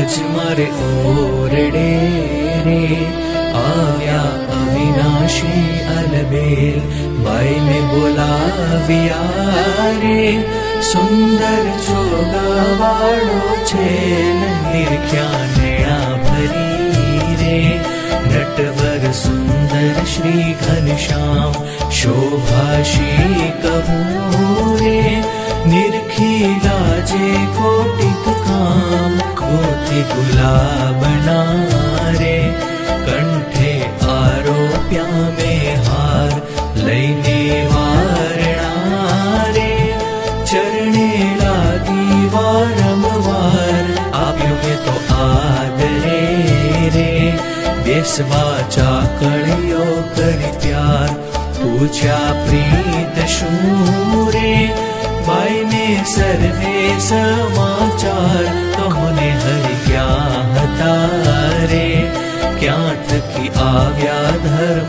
આજ મારે ઓરડે રે આવ્યા અવિનાશી અલબેલ, બાઈને બોલાવ્યા રે સુંદર ચોગાવાળો છે નિરખ્યા નૈણા ભરી રે, નટવર સુંદર શ્રી ઘનશ્યામ શોભાશી કહું રે, નિરખી લાજે કોટિક કામ કોથી ગુલાબના રે, કંઠે આરોપ્યા મેં હાર લઈને વારણા રે, ચરણે લાગી વારંવાર આપ્યો મેં તો આદરે રે, બેસવા ચાકળીઓ કરી પ્યાર પૂછ્યા પ્રીત શું રે, બાઈને સર્વે સમાચાર કહોને હરિ ક્યાં હતા રે, ક્યાં થકી આવ્યા ધર્મ